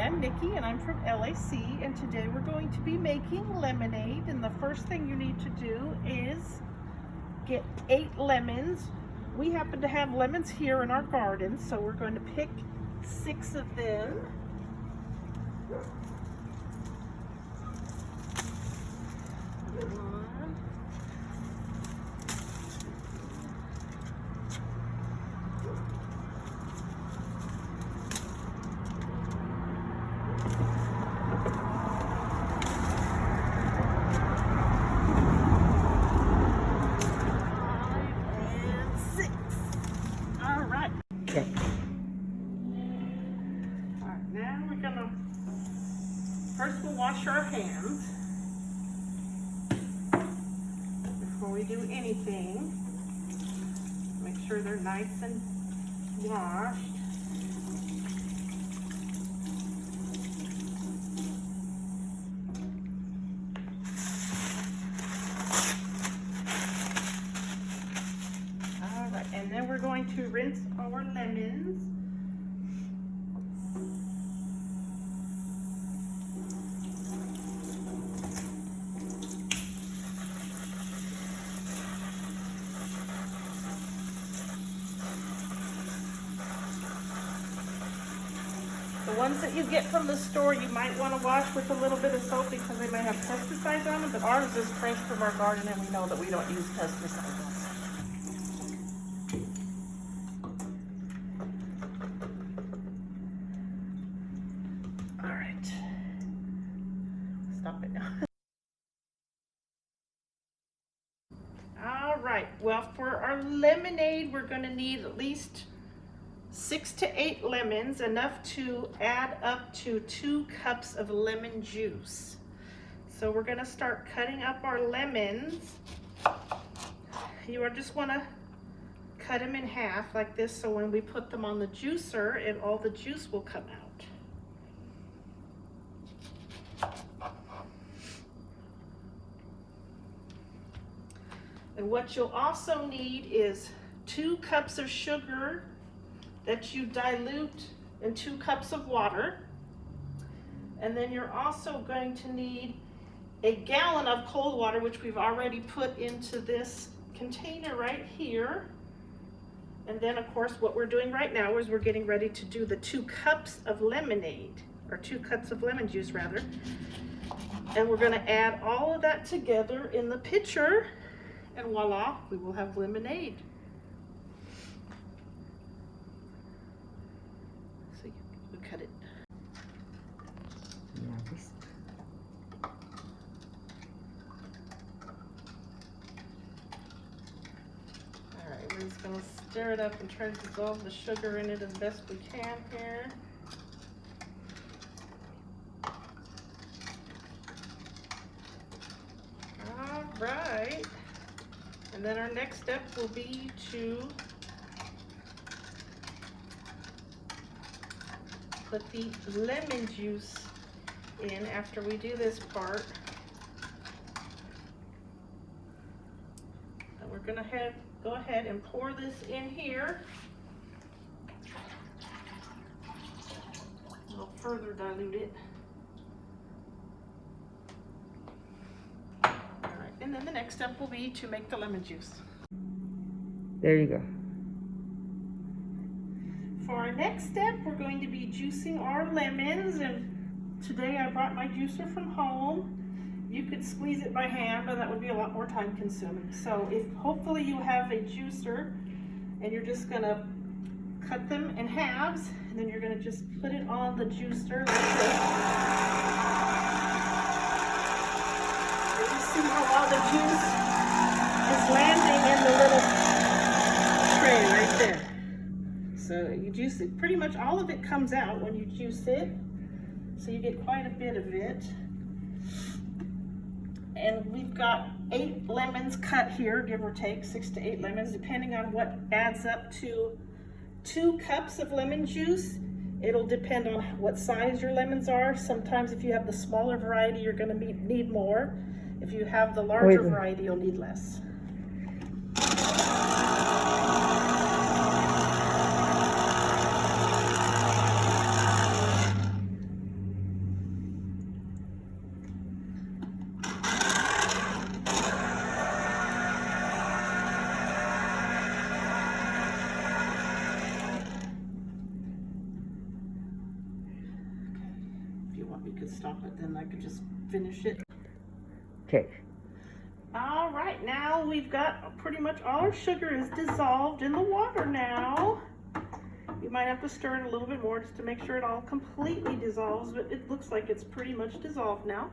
again, Nikki, and I'm from LAC, and today we're going to be making lemonade. And the first thing you need to do is get 8 lemons. We happen to have lemons here in our garden, so we're going to pick 6 of them. First we'll wash our hands before we do anything. Make sure they're nice and washed. All right, and then we're going to rinse our lemons. The ones that you get from the store, you might want to wash with a little bit of soap because they may have pesticides on them, but ours is fresh from our garden and we know that we don't use pesticides. All right, stop it now. All right, well, for our lemonade, we're going to need at least 6 to 8 lemons, enough to add up to 2 cups of lemon juice. So we're going to start cutting up our lemons. You just want to cut them in half like this, so when we put them on the juicer, all the juice will come out. And what you'll also need is 2 cups of sugar that you dilute in 2 cups of water. And then you're also going to need a gallon of cold water, which we've already put into this container right here. And then of course what we're doing right now is we're getting ready to do the 2 cups of lemonade, or 2 cups of lemon juice rather. And we're gonna add all of that together in the pitcher, and voila, we will have lemonade. Cut it. All right, we're just going to stir it up and try to dissolve the sugar in it as best we can here. All right, and then our next step will be to put the lemon juice in after we do this part. And we're gonna go ahead and pour this in here. We'll further dilute it. All right, and then the next step will be to make the lemon juice. There you go. For our next step, we're going to be juicing our lemons, and today I brought my juicer from home. You could squeeze it by hand, but that would be a lot more time consuming. So hopefully you have a juicer, and you're just gonna cut them in halves, and then you're gonna just put it on the juicer like this. And you see how all the juice is landing in the little tray right there. So you juice it, pretty much all of it comes out when you juice it. So you get quite a bit of it. And we've got 8 lemons cut here, give or take, 6 to 8 lemons, depending on what adds up to 2 cups of lemon juice. It'll depend on what size your lemons are. Sometimes if you have the smaller variety, you're gonna need more. If you have the larger variety, you'll need less. you want, you could stop it, then I could just finish it. Okay. All right, now we've got pretty much all our sugar is dissolved in the water now. You might have to stir it a little bit more just to make sure it all completely dissolves, but it looks like it's pretty much dissolved now.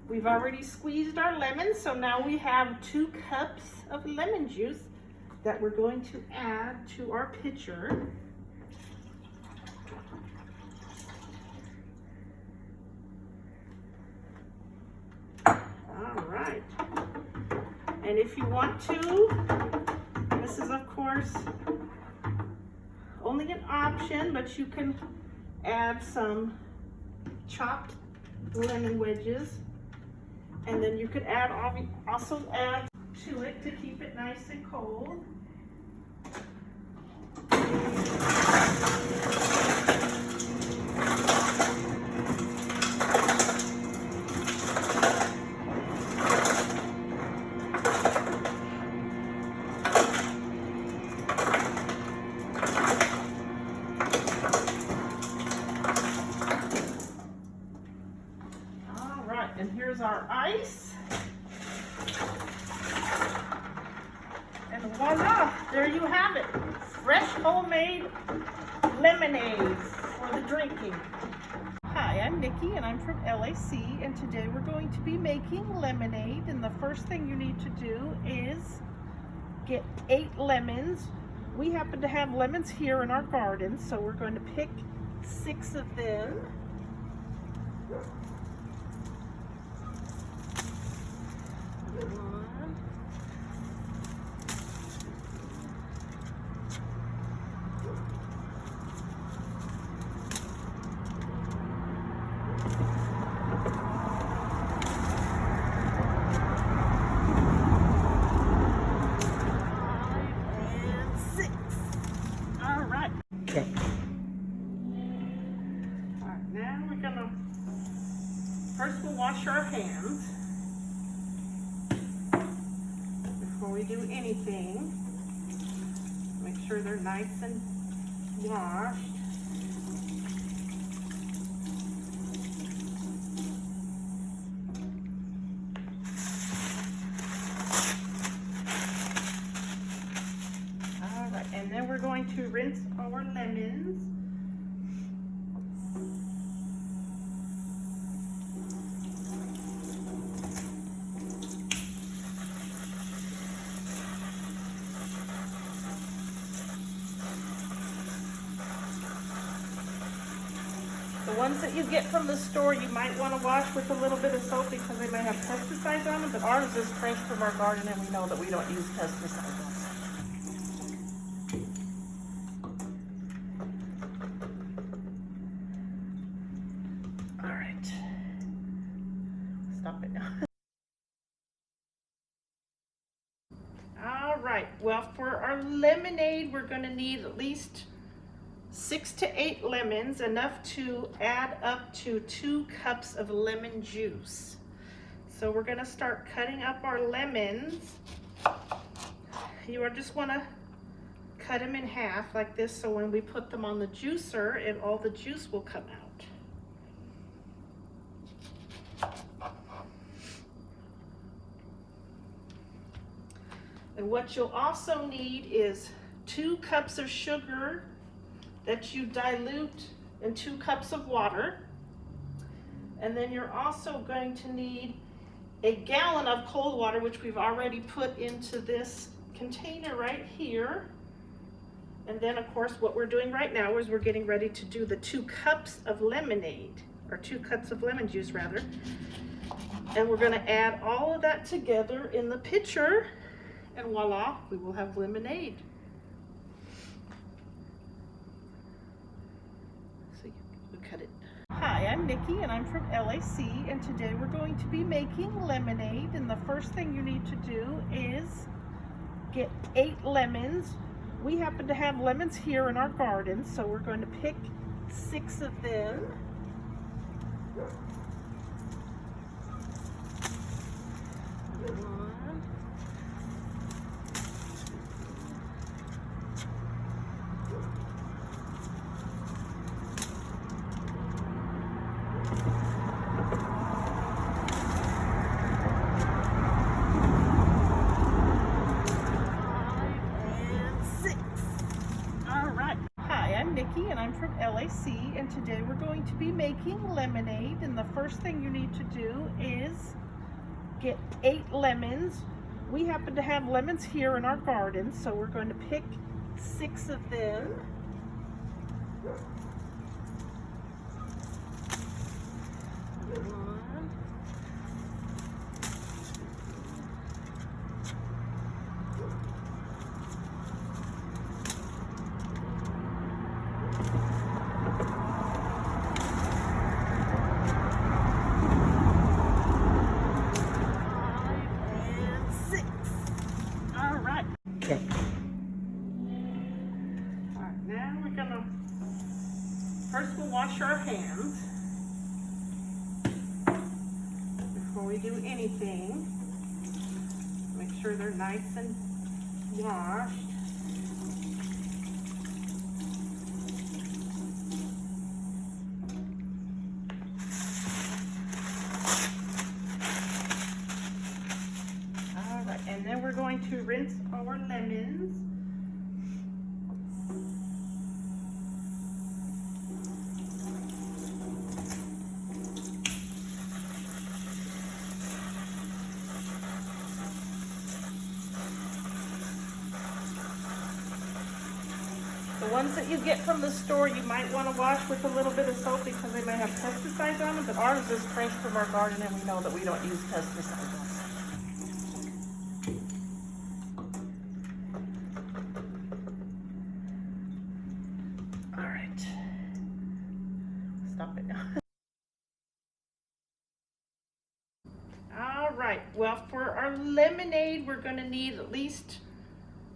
We've already squeezed our lemon, so now we have 2 cups of lemon juice that we're going to add to our pitcher. All right. And if you want to, this is of course only an option, but you can add some chopped lemon wedges, and then you could also add to it to keep it nice and cold. And here's our ice. And voila, there you have it. Fresh homemade lemonade for the drinking. Hi, I'm Nikki and I'm from LAC, and today we're going to be making lemonade. And the first thing you need to do is get 8 lemons. We happen to have lemons here in our garden, so we're going to pick 6 of them. Okay. All right, now we're gonna, first we'll wash our hands before we do anything. Make sure they're nice and washed. All right, and then we're going to rinse our lemons. The ones that you get from the store, you might want to wash with a little bit of soap because they may have pesticides on them, but ours is fresh from our garden and we know that we don't use pesticides on them. All right. Stop it now. All right, well, for our lemonade, we're going to need at least 6 to 8 lemons, enough to add up to 2 cups of lemon juice. So we're going to start cutting up our lemons. You just want to cut them in half like this, so when we put them on the juicer, all the juice will come out. And what you'll also need is 2 cups of sugar that you dilute in 2 cups of water. And then you're also going to need a gallon of cold water, which we've already put into this container right here. And then of course what we're doing right now is we're getting ready to do the 2 cups of lemonade, or 2 cups of lemon juice rather. And we're gonna add all of that together in the pitcher, and voila, we will have lemonade. So you cut it. Hi, I'm Nikki and I'm from LAC, and today we're going to be making lemonade. And the first thing you need to do is get 8 lemons. We happen to have lemons here in our garden, so we're going to pick 6 of them. One. C, and today we're going to be making lemonade. And the first thing you need to do is get 8 lemons. We happen to have lemons here in our garden, so we're going to pick 6 of them. Okay. Alright, now we're gonna, first we'll wash our hands before we do anything. Make sure they're nice and washed. Alright, and then we're going to rinse our lemons. The ones that you get from the store, you might want to wash with a little bit of soap because they may have pesticides on them, but ours is fresh from our garden and we know that we don't use pesticides on them. All right. Stop it now. All right, well, for our lemonade, we're going to need at least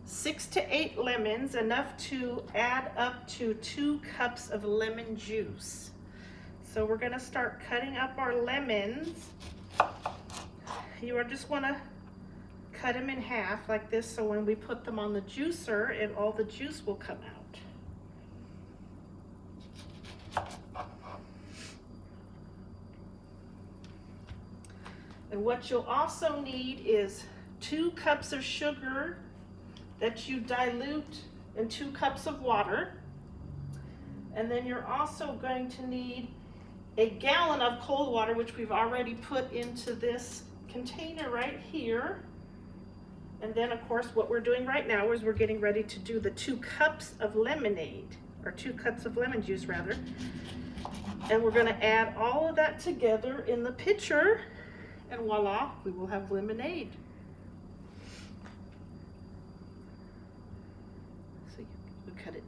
6 to 8 lemons, enough to add up to 2 cups of lemon juice. So we're going to start cutting up our lemons. You just want to cut them in half like this, so when we put them on the juicer, all the juice will come out. And what you'll also need is 2 cups of sugar that you dilute in 2 cups of water. And then you're also going to need a gallon of cold water, which we've already put into this container right here. And then of course what we're doing right now is we're getting ready to do the 2 cups of lemonade, or 2 cups of lemon juice rather. And we're gonna add all of that together in the pitcher, and voila, we will have lemonade. So we cut it